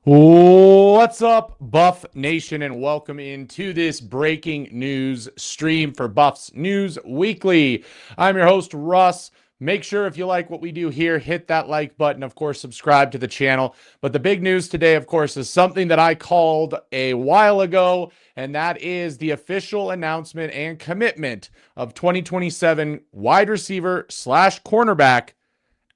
What's up, Buff Nation, and welcome into this breaking news stream for Buffs News Weekly. I'm your host, Russ. Make sure if you like what we do here, hit that like button. Of course, subscribe to the channel. But the big news today, of course, is something that I called a while ago, and that is the official announcement and commitment of 2027 wide receiver slash cornerback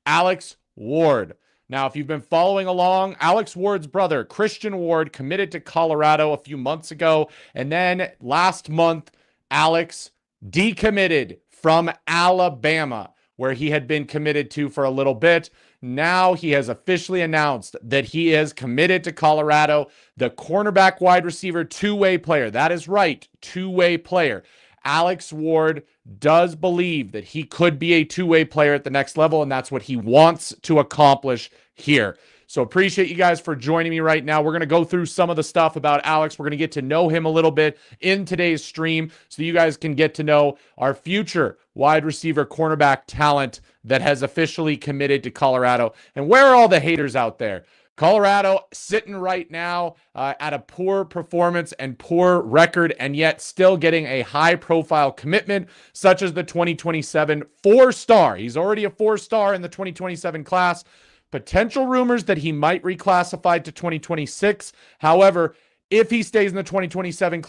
Alex Ward. Now, if you've been following along, Alex Ward's brother, Christian Ward, committed to Colorado a few months ago. And then last month, Alex decommitted from Alabama, where he had been committed to for a little bit. Now he has officially announced that he is committed to Colorado, the cornerback wide receiver, two-way player. That is right, two-way player. Alex Ward does believe that he could be a two-way player at the next level, and that's what he wants to accomplish here. So appreciate you guys for joining me right now. We're going to go through some of the stuff about Alex. We're going to get to know him a little bit in today's stream so you guys can get to know our future wide receiver cornerback talent that has officially committed to Colorado. And where are all the haters out there? Colorado sitting right now at a poor performance and poor record, and yet still getting a high-profile commitment, such as the 2027 four-star. He's already a four-star in the 2027 class. Potential rumors that he might reclassify to 2026. However, if he stays in the 2027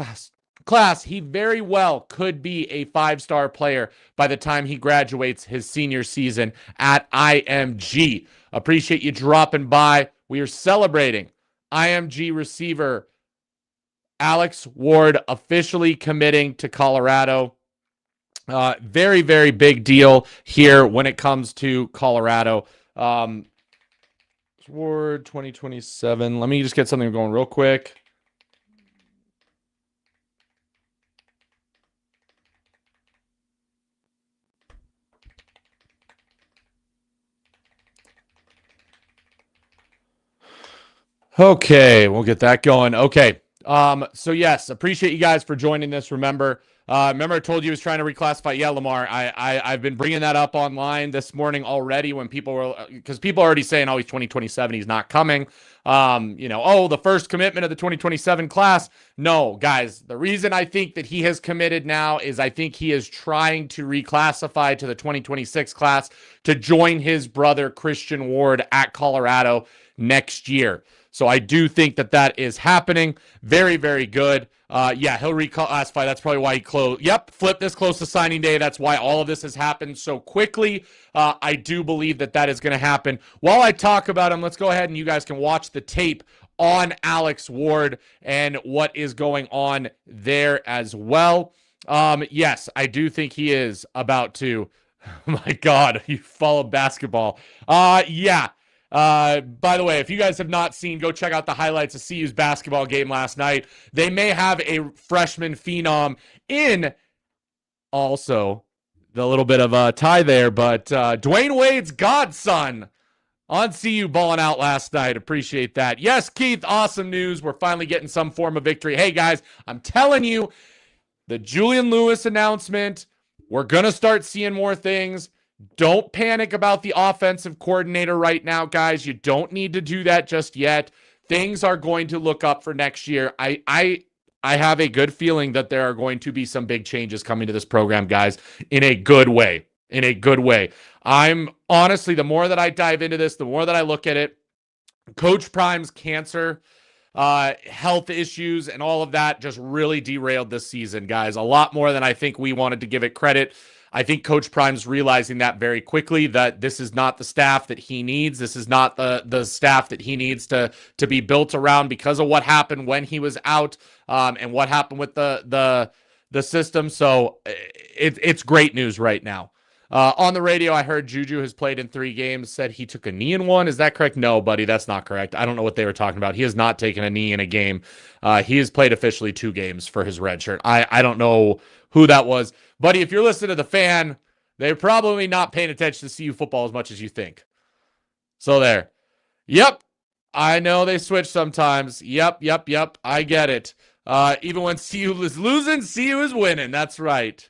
class, he very well could be a five-star player by the time he graduates his senior season at IMG. Appreciate you dropping by. We are celebrating IMG receiver Alex Ward officially committing to Colorado. Very, very big deal here when it comes to Colorado. Ward 2027. Let me just get something going real quick. Okay, we'll get that going. Okay. So yes, appreciate you guys for joining this. Remember I told you he was trying to reclassify. Yeah, Lamar, I've been bringing that up online this morning already when people were, because people are already saying, oh, he's 2027, he's not coming. The first commitment of the 2027 class. No, guys, the reason I think that he has committed now is I think he is trying to reclassify to the 2026 class to join his brother Christian Ward at Colorado next year. So I do think that that is happening. Very, very good. He'll reclassify. That's probably why he closed. Yep, flip this close to signing day. That's why all of this has happened so quickly. I do believe that that is going to happen. While I talk about him, let's go ahead and you guys can watch the tape on Alex Ward and what is going on there as well. Yes, I do think he is about to. Oh my God, you follow basketball. By the way, if you guys have not seen, go check out the highlights of CU's basketball game last night. They may have a freshman phenom in also the little bit of a tie there, but Dwayne Wade's godson on CU balling out last night. Appreciate that. Yes, Keith, awesome news. We're finally getting some form of victory. Hey, guys, I'm telling you, the Julian Lewis announcement, we're going to start seeing more things. Don't panic about the offensive coordinator right now, guys. You don't need to do that just yet. Things are going to look up for next year. I have a good feeling that there are going to be some big changes coming to this program, guys, in a good way. In a good way. I'm honestly, the more that I dive into this, the more that I look at it, Coach Prime's cancer, health issues, and all of that just really derailed this season, guys. A lot more than I think we wanted to give it credit. I think Coach Prime's realizing that very quickly, that this is not the staff that he needs. This is not the staff that he needs to be built around because of what happened when he was out, and what happened with the system. So it's great news right now. On the radio, I heard Juju has played in 3 games, said he took a knee in 1. Is that correct? No, buddy, that's not correct. I don't know what they were talking about. He has not taken a knee in a game. He has played officially 2 games for his red shirt. I don't know who that was. Buddy, if you're listening to the fan, they're probably not paying attention to CU football as much as you think. So there. Yep. I know they switch sometimes. Yep. I get it. Even when CU is losing, CU is winning. That's right.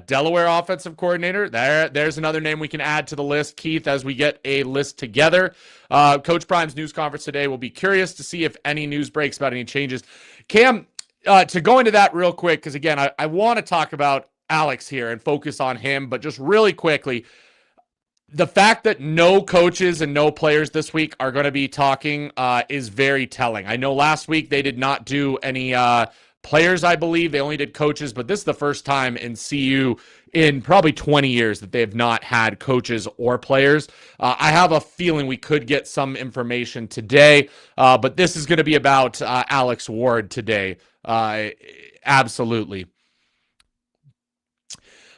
Delaware offensive coordinator. There's another name we can add to the list, Keith, as we get a list together. Coach Prime's news conference today. We'll be curious to see if any news breaks about any changes. Cam, to go into that real quick, because again, I want to talk about Alex here and focus on him, but just really quickly, the fact that no coaches and no players this week are going to be talking is very telling. I know last week they did not do any players, I believe. They only did coaches, but this is the first time in CU in probably 20 years that they have not had coaches or players. I have a feeling we could get some information today, but this is going to be about Alex Ward today. Absolutely.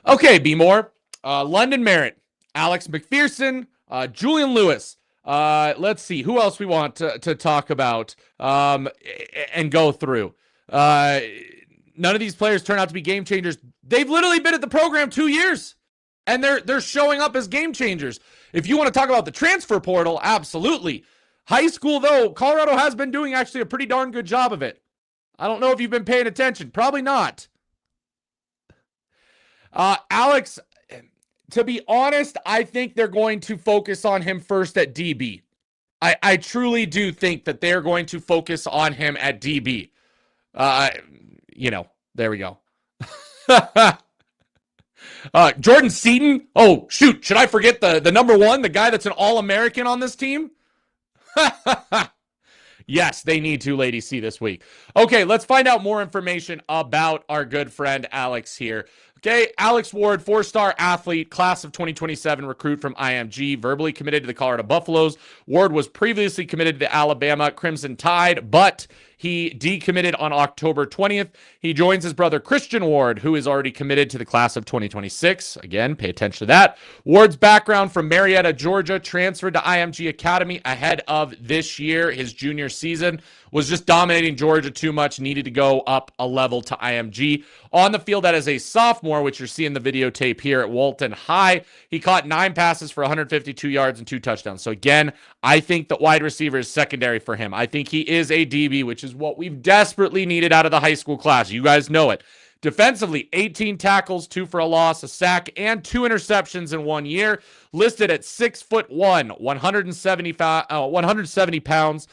Okay, B. More. London Merritt, Alex McPherson, Julian Lewis. Let's see who else we want to talk about and go through. None of these players turn out to be game changers. They've literally been at the program 2 years, and they're showing up as game changers. If you want to talk about the transfer portal, absolutely. High school, though, Colorado has been doing actually a pretty darn good job of it. I don't know if you've been paying attention. Probably not. Alex, to be honest, I think they're going to focus on him first at DB. I truly do think that they're going to focus on him at DB. There we go. Jordan Seaton. Oh, shoot. Should I forget the number one, the guy that's an All-American on this team? Yes, they need to, Lady C, this week. Okay, let's find out more information about our good friend Alex here. Okay, Alex Ward, 4-star athlete, class of 2027 recruit from IMG, verbally committed to the Colorado Buffaloes. Ward was previously committed to the Alabama Crimson Tide, but he decommitted on October 20th. He joins his brother Christian Ward, who is already committed to the class of 2026. Again, pay attention to that. Ward's background from Marietta, Georgia, transferred to IMG Academy ahead of this year, his junior season. Was just dominating Georgia too much, needed to go up a level to IMG. On the field, that is a sophomore, which you're seeing the videotape here at Walton High. He caught 9 passes for 152 yards and 2 touchdowns. So again, I think that wide receiver is secondary for him. I think he is a DB, which is what we've desperately needed out of the high school class. You guys know it. Defensively, 18 tackles, 2 for a loss, a sack, and 2 interceptions in 1 year. Listed at 6'1", 170 pounds.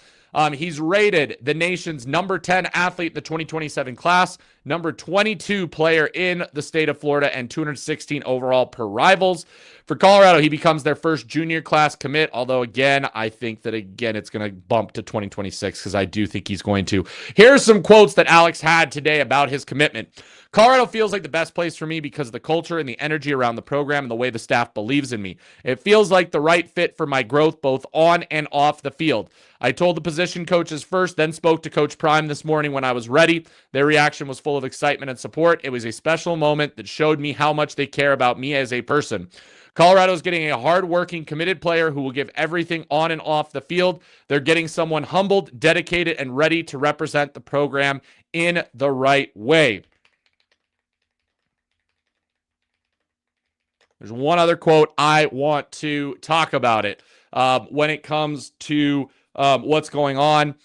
He's rated the nation's number 10 athlete in the 2027 class, number 22 player in the state of Florida, and 216 overall per Rivals. For Colorado, he becomes their first junior class commit, although, again, I think that, it's going to bump to 2026 because I do think he's going to. Here are some quotes that Alex had today about his commitment. Colorado feels like the best place for me because of the culture and the energy around the program and the way the staff believes in me. It feels like the right fit for my growth both on and off the field. I told the position coaches first, then spoke to Coach Prime this morning when I was ready. Their reaction was full of excitement and support. It was a special moment that showed me how much they care about me as a person. Colorado's getting a hard-working, committed player who will give everything on and off the field. They're getting someone humbled, dedicated, and ready to represent the program in the right way. There's one other quote I want to talk about it when it comes to what's going on.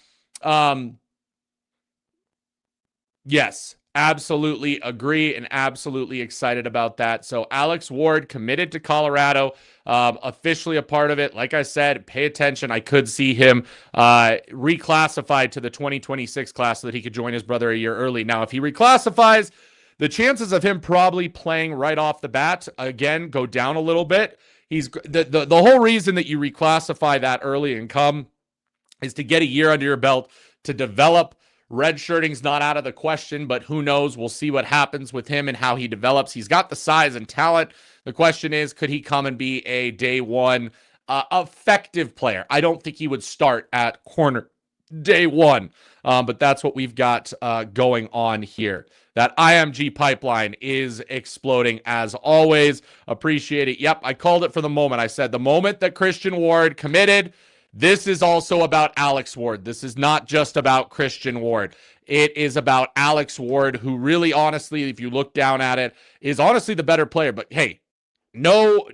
Yes, absolutely agree and absolutely excited about that. So Alex Ward committed to Colorado, officially a part of it. Like I said, pay attention. I could see him reclassified to the 2026 class so that he could join his brother a year early. Now, if he reclassifies, the chances of him probably playing right off the bat, again, go down a little bit. He's the whole reason that you reclassify that early and come is to get a year under your belt to develop. Redshirting's not out of the question, but who knows? We'll see what happens with him and how he develops. He's got the size and talent. The question is, could he come and be a day one effective player? I don't think he would start at corner day one, but that's what we've got going on here. That IMG pipeline is exploding as always. Appreciate it. Yep, I called it for the moment. I said the moment that Christian Ward committed, this is also about Alex Ward. This is not just about Christian Ward. It is about Alex Ward, who really, honestly, if you look down at it, is honestly the better player. But hey, no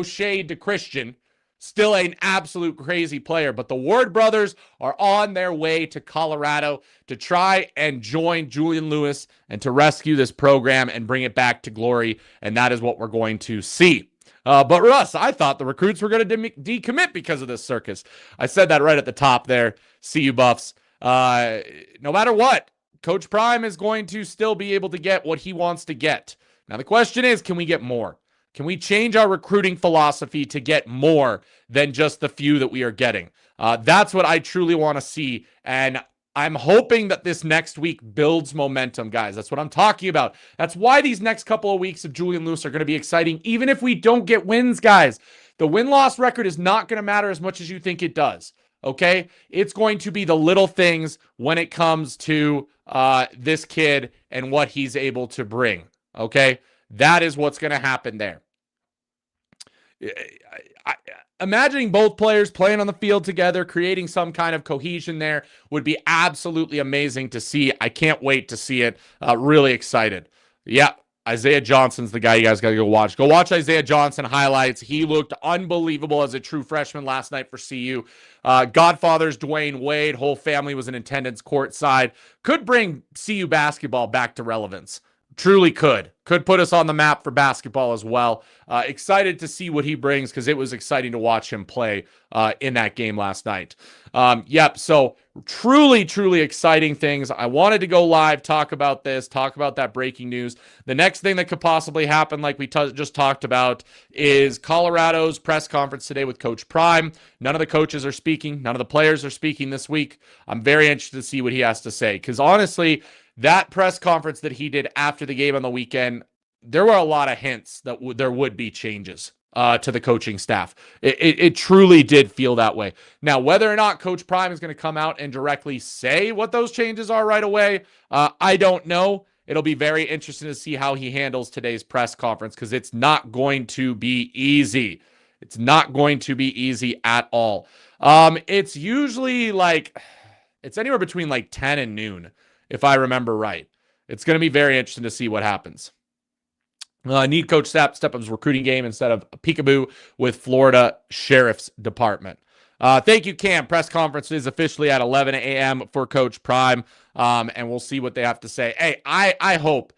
shade to Christian. Still an absolute crazy player, but the Ward brothers are on their way to Colorado to try and join Julian Lewis and to rescue this program and bring it back to glory, and that is what we're going to see. But Russ, I thought the recruits were going to decommit because of this circus. I said that right at the top there. See you, Buffs. No matter what, Coach Prime is going to still be able to get what he wants to get. Now, the question is, can we get more? Can we change our recruiting philosophy to get more than just the few that we are getting? That's what I truly want to see. And I'm hoping that this next week builds momentum, guys. That's what I'm talking about. That's why these next couple of weeks of Julian Lewis are going to be exciting, even if we don't get wins, guys. The win-loss record is not going to matter as much as you think it does, okay? It's going to be the little things when it comes to this kid and what he's able to bring, okay? That is what's going to happen there. Imagining both players playing on the field together, creating some kind of cohesion there would be absolutely amazing to see. I can't wait to see it. Really excited. Yeah, Isaiah Johnson's the guy you guys got to go watch. Go watch Isaiah Johnson highlights. He looked unbelievable as a true freshman last night for CU. Godfather's Dwayne Wade. Whole family was in attendance courtside. Could bring CU basketball back to relevance. Truly could put us on the map for basketball as well. Excited to see what he brings because it was exciting to watch him play in that game last night. So truly exciting things. I wanted to go live, talk about this, talk about that breaking news. The next thing that could possibly happen, like we just talked about, is Colorado's press conference today with Coach Prime. None of the coaches are speaking. None of the players are speaking this week. I'm very interested to see what he has to say because honestly, that press conference that he did after the game on the weekend, there were a lot of hints that there would be changes to the coaching staff. It truly did feel that way. Now, whether or not Coach Prime is going to come out and directly say what those changes are right away, I don't know. It'll be very interesting to see how he handles today's press conference because it's not going to be easy. It's not going to be easy at all. It's usually it's anywhere between 10 and noon. If I remember right. It's going to be very interesting to see what happens. Need Coach step up his recruiting game instead of a peekaboo with Florida Sheriff's Department. Thank you, Cam. Press conference is officially at 11 a.m. for Coach Prime, and we'll see what they have to say. Hey, I hope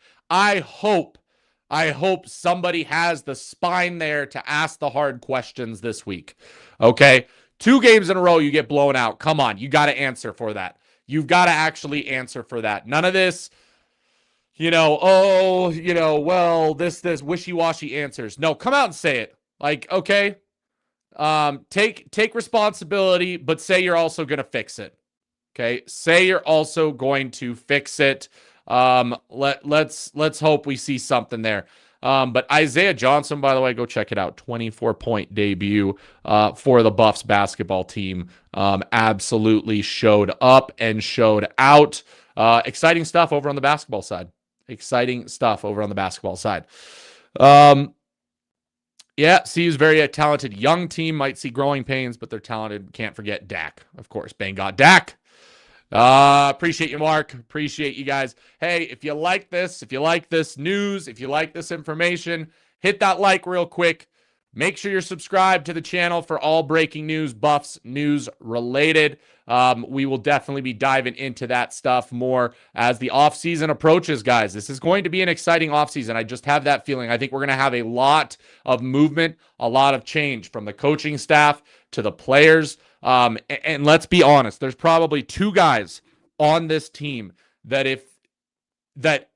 somebody has the spine there to ask the hard questions this week. Okay? 2 games in a row, you get blown out. Come on, you got to answer for that. You've got to actually answer for that. None of this, this wishy-washy answers. No, come out and say it. Okay, take responsibility, but say you're also going to fix it. Okay, say you're also going to fix it. Let's hope we see something there. But Isaiah Johnson, by the way, go check it out. 24-point debut for the Buffs basketball team. Absolutely showed up and showed out. Exciting stuff over on the basketball side. CU's very talented young team. Might see growing pains, but they're talented. Can't forget Dak, of course. Bang got Dak. Appreciate you, Mark. Appreciate you guys. Hey, if you like this news, if you like this information, hit that like real quick. Make sure you're subscribed to the channel for all breaking news, Buffs news related. We will definitely be diving into that stuff more as the offseason approaches, guys. This is going to be an exciting offseason. I just have that feeling. I think we're going to have a lot of movement, a lot of change from the coaching staff to the players. And let's be honest, there's probably 2 guys on this team that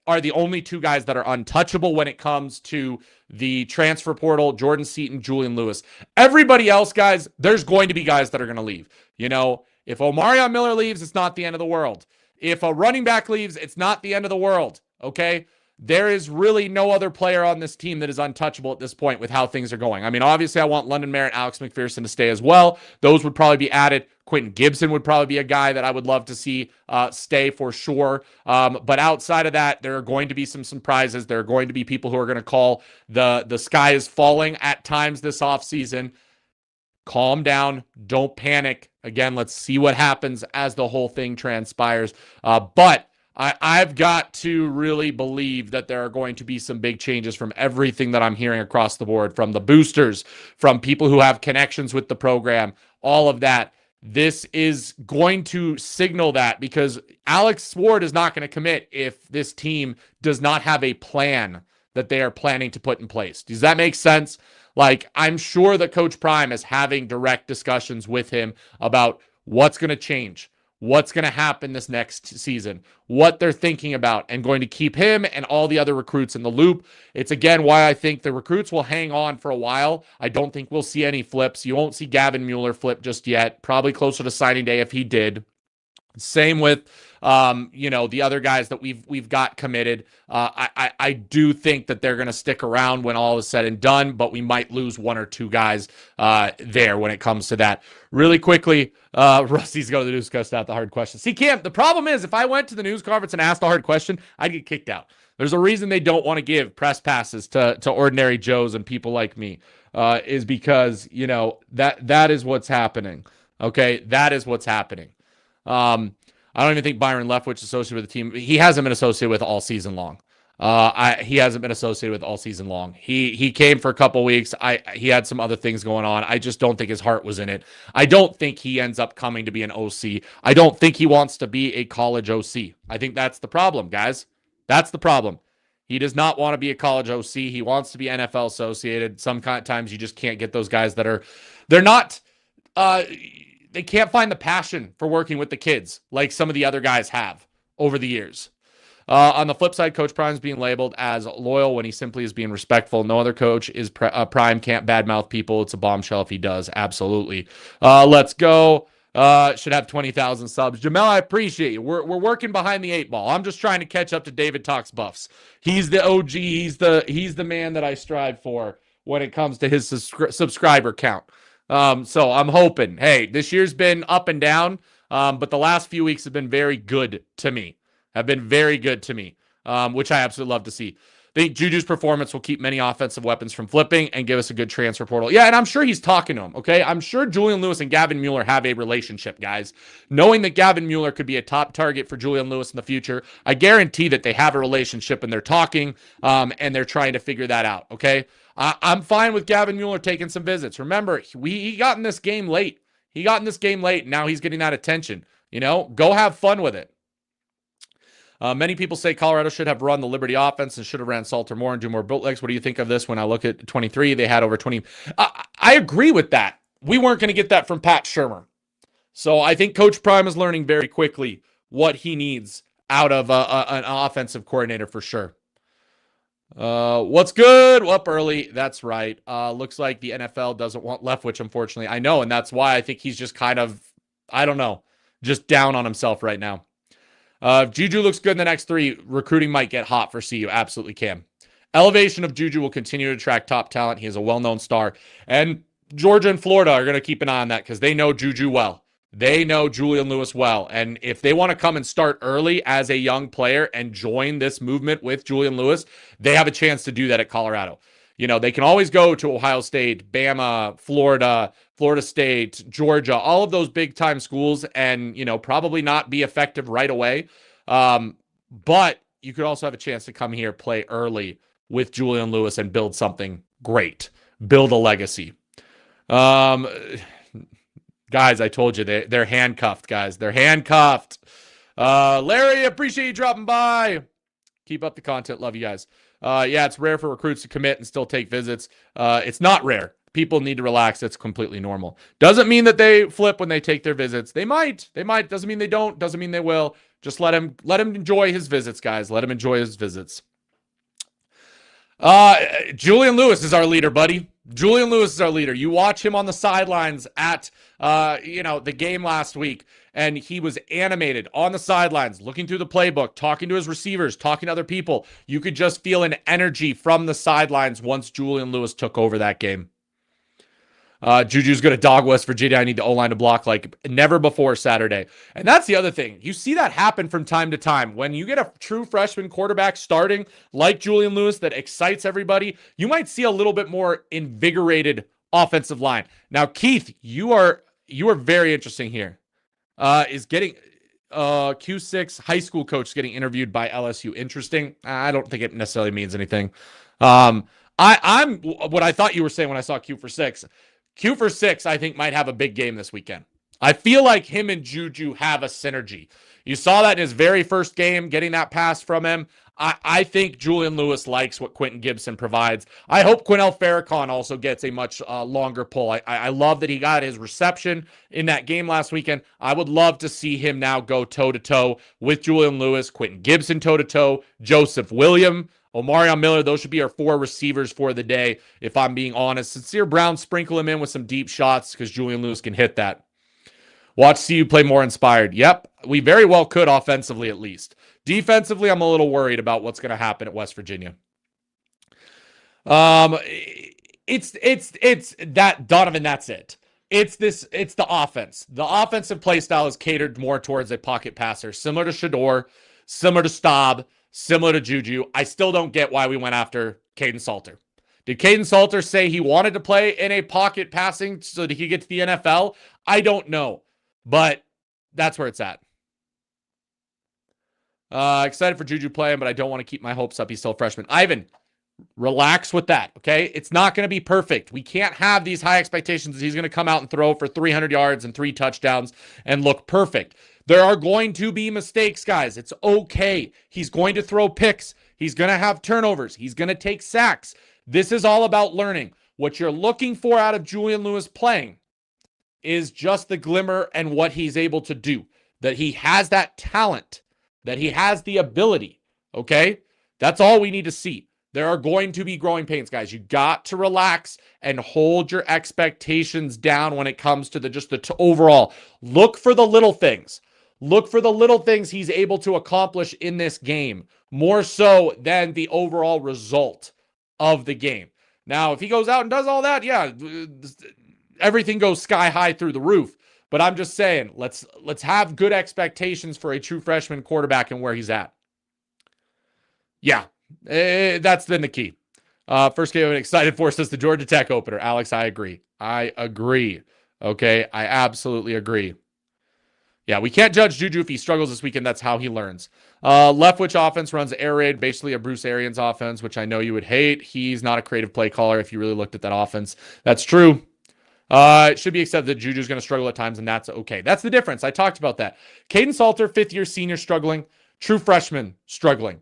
are the only 2 guys that are untouchable when it comes to the transfer portal, Jordan Seaton, Julian Lewis. Everybody else, guys, there's going to be guys that are going to leave. If Omarion Miller leaves, it's not the end of the world. If a running back leaves, it's not the end of the world, okay? There is really no other player on this team that is untouchable at this point with how things are going. I mean, obviously, I want London Merritt, Alex McPherson to stay as well. Those would probably be added. Quentin Gibson would probably be a guy that I would love to see stay for sure. But outside of that, there are going to be some surprises. There are going to be people who are going to call the sky is falling at times this offseason. Calm down. Don't panic. Again, let's see what happens as the whole thing transpires. But I've got to really believe that there are going to be some big changes from everything that I'm hearing across the board, from the boosters, from people who have connections with the program, all of that. This is going to signal that, because Alex Ward is not going to commit if this team does not have a plan that they are planning to put in place. Does that make sense? Like, I'm sure that Coach Prime is having direct discussions with him about what's going to change, what's going to happen this next season, what they're thinking about, and going to keep him and all the other recruits in the loop. It's, again, why I think the recruits will hang on for a while. I don't think we'll see any flips. You won't see Gavin Mueller flip just yet, probably closer to signing day if he did. Same with, the other guys that we've got committed. I do think that they're going to stick around when all is said and done, but we might lose one or two guys there when it comes to that. Really quickly, Rusty's going to the newscast out the hard questions. See, Cam, the problem is if I went to the news conference and asked a hard question, I'd get kicked out. There's a reason they don't want to give press passes to ordinary Joes and people like me, is because, that is what's happening. Okay, that is what's happening. I don't even think Byron Leftwich is associated with the team. He hasn't been associated with all season long. He hasn't been associated with all season long. He came for a couple weeks. He had some other things going on. I just don't think his heart was in it. I don't think he ends up coming to be an OC. I don't think he wants to be a college OC. I think that's the problem, guys. That's the problem. He does not want to be a college OC. He wants to be NFL associated. Sometimes you just can't get those guys they're not, they can't find the passion for working with the kids like some of the other guys have over the years. On the flip side, Coach Prime's being labeled as loyal when he simply is being respectful. No other coach is Prime can't badmouth people. It's a bombshell if he does. Absolutely. Let's go. Should have 20,000 subs. Jamel, I appreciate you. We're working behind the 8 ball. I'm just trying to catch up to David Talks Buffs. He's the OG. He's the man that I strive for when it comes to his subscriber count. So I'm hoping, hey, this year's been up and down, but the last few weeks have been very good to me, which I absolutely love to see. I think Juju's performance will keep many offensive weapons from flipping and give us a good transfer portal. Yeah, and I'm sure he's talking to him, okay? I'm sure Julian Lewis and Gavin Mueller have a relationship, guys. Knowing that Gavin Mueller could be a top target for Julian Lewis in the future, I guarantee that they have a relationship and they're talking, and they're trying to figure that out, okay? I'm fine with Gavin Mueller taking some visits. Remember, he got in this game late. And now he's getting that attention. Go have fun with it. Many people say Colorado should have run the Liberty offense and should have ran Salter more and do more bootlegs. What do you think of this? When I look at 23, they had over 20. I agree with that. We weren't going to get that from Pat Shurmur. So I think Coach Prime is learning very quickly what he needs out of an offensive coordinator for sure. What's good? Up early. That's right. Looks like the NFL doesn't want Leftwich, unfortunately. I know, and that's why I think he's just kind of, I don't know, just down on himself right now. If Juju looks good in the next 3, recruiting might get hot for CU. Absolutely can. Elevation of Juju will continue to attract top talent. He is a well-known star. And Georgia and Florida are going to keep an eye on that because they know Juju well. They know Julian Lewis well. And if they want to come and start early as a young player and join this movement with Julian Lewis, they have a chance to do that at Colorado. They can always go to Ohio State, Bama, Florida State, Georgia, all of those big time schools and, probably not be effective right away. But you could also have a chance to come here, play early with Julian Lewis and build something great, build a legacy. Guys, I told you, they're handcuffed, guys. They're handcuffed. Larry, appreciate you dropping by. Keep up the content. Love you guys. Yeah, it's rare for recruits to commit and still take visits. It's not rare. People need to relax. It's completely normal. Doesn't mean that they flip when they take their visits. They might. Doesn't mean they don't. Doesn't mean they will. Just let him enjoy his visits, guys. Let him enjoy his visits. Julian Lewis is our leader, buddy. Julian Lewis is our leader. You watch him on the sidelines at, the game last week, and he was animated on the sidelines, looking through the playbook, talking to his receivers, talking to other people. You could just feel an energy from the sidelines once Julian Lewis took over that game. Juju's going to dog West Virginia. I need the O-line to block like never before Saturday. And that's the other thing. You see that happen from time to time. When you get a true freshman quarterback starting like Julian Lewis that excites everybody, you might see a little bit more invigorated offensive line. Now, Keith, you are very interesting here. Q6 high school coach getting interviewed by LSU. Interesting. I don't think it necessarily means anything. I'm what I thought you were saying when I saw Q for 6. Q for 6, I think, might have a big game this weekend. I feel like him and Juju have a synergy. You saw that in his very first game, getting that pass from him. I think Julian Lewis likes what Quentin Gibson provides. I hope Quinnell Farrakhan also gets a much longer pull. I love that he got his reception in that game last weekend. I would love to see him now go toe-to-toe with Julian Lewis, Quentin Gibson toe-to-toe, Joseph William, Omarion Miller. Those should be our 4 receivers for the day, if I'm being honest. Sincere Brown, sprinkle him in with some deep shots because Julian Lewis can hit that. Watch CU play more inspired. Yep, we very well could offensively at least. Defensively, I'm a little worried about what's going to happen at West Virginia. It's that Donovan, that's it. It's the offense. The offensive play style is catered more towards a pocket passer, similar to Shador, similar to Staub, similar to Juju. I still don't get why we went after Caden Salter. Did Caden Salter say he wanted to play in a pocket passing so that he could get to the NFL? I don't know, but that's where it's at. Excited for Juju playing, but I don't want to keep my hopes up. He's still a freshman. Ivan, relax with that, okay? It's not going to be perfect. We can't have these high expectations that he's going to come out and throw for 300 yards and 3 touchdowns and look perfect. There are going to be mistakes, guys. It's okay. He's going to throw picks. He's going to have turnovers. He's going to take sacks. This is all about learning. What you're looking for out of Julian Lewis playing is just the glimmer and what he's able to do. That he has that talent. That he has the ability, okay? That's all we need to see. There are going to be growing pains, guys. You got to relax and hold your expectations down when it comes to the overall. Look for the little things. Look for the little things he's able to accomplish in this game, more so than the overall result of the game. Now, if he goes out and does all that, yeah, everything goes sky high through the roof. But I'm just saying, let's have good expectations for a true freshman quarterback and where he's at. Yeah, that's been the key. First game I'm excited for says the Georgia Tech opener. Alex, I agree. Okay, I absolutely agree. Yeah, we can't judge Juju if he struggles this weekend. That's how he learns. Leftwich offense runs air raid, basically a Bruce Arians offense, which I know you would hate. He's not a creative play caller if you really looked at that offense. That's true. It should be accepted that Juju's going to struggle at times, and that's okay. That's the difference. I talked about that. Caden Salter, 5th-year senior, struggling. True freshman, struggling.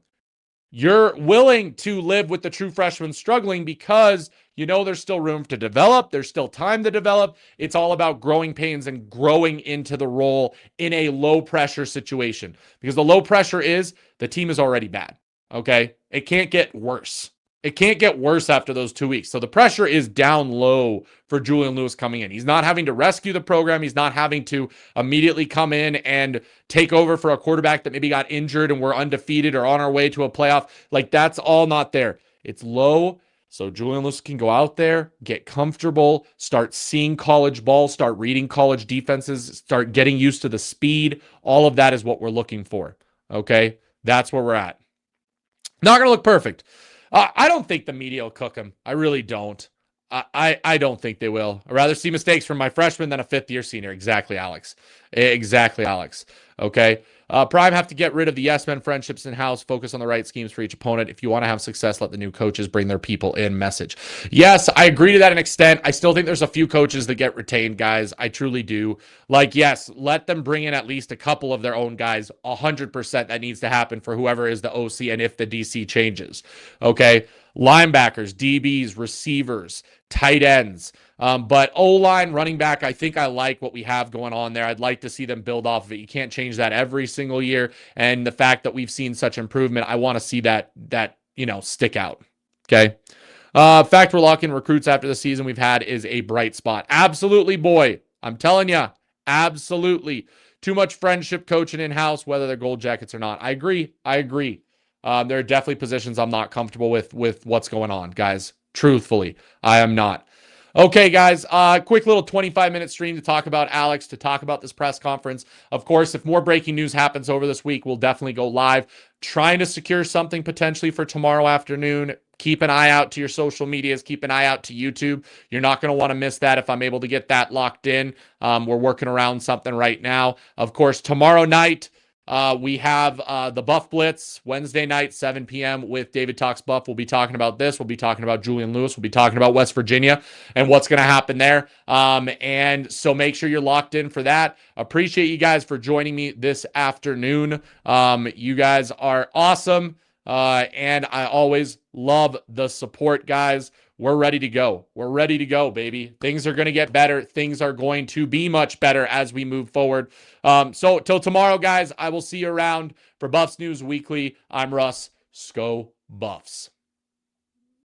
You're willing to live with the true freshman struggling because you know there's still room to develop. There's still time to develop. It's all about growing pains and growing into the role in a low-pressure situation. Because the low pressure is the team is already bad, okay? It can't get worse. It can't get worse after those 2 weeks. So the pressure is down low for Julian Lewis coming in. He's not having to rescue the program. He's not having to immediately come in and take over for a quarterback that maybe got injured and we're undefeated or on our way to a playoff. Like, that's all not there. It's low. So Julian Lewis can go out there, get comfortable, start seeing college ball, start reading college defenses, start getting used to the speed. All of that is what we're looking for. Okay? That's where we're at. Not going to look perfect. I don't think the media will cook him. I really don't. I don't think they will. I'd rather see mistakes from my freshman than a 5th-year senior. Exactly, Alex. Okay. Prime have to get rid of the yes-men friendships in-house, focus on the right schemes for each opponent. If you want to have success, let the new coaches bring their people in message. Yes, I agree to that an extent. I still think there's a few coaches that get retained, guys. I truly do. Like, yes, let them bring in at least a couple of their own guys. 100% that needs to happen for whoever is the OC and if the DC changes. Okay? Linebackers, DBs, receivers, tight ends. But O-line, running back, I think I like what we have going on there. I'd like to see them build off of it. You can't change that every single year. And the fact that we've seen such improvement, I want to see that stick out. Okay. Fact we're locking recruits after the season we've had is a bright spot. Absolutely, boy. I'm telling you, absolutely. Too much friendship coaching in-house, whether they're Gold Jackets or not. I agree. There are definitely positions I'm not comfortable with what's going on, guys. Truthfully, I am not. Okay, guys, quick little 25-minute stream to talk about Alex, to talk about this press conference. Of course, if more breaking news happens over this week, we'll definitely go live. Trying to secure something potentially for tomorrow afternoon. Keep an eye out to your social medias. Keep an eye out to YouTube. You're not going to want to miss that if I'm able to get that locked in. We're working around something right now. Of course, tomorrow night, We have the Buff Blitz Wednesday night, 7 p.m. with David Talks Buff. We'll be talking about this. We'll be talking about Julian Lewis. We'll be talking about West Virginia and what's going to happen there. And so make sure you're locked in for that. Appreciate you guys for joining me this afternoon. You guys are awesome. And I always love the support, guys. We're ready to go. We're ready to go, baby. Things are going to get better. Things are going to be much better as we move forward. So till tomorrow, guys, I will see you around for Buffs News Weekly. I'm Russ. Sco Buffs.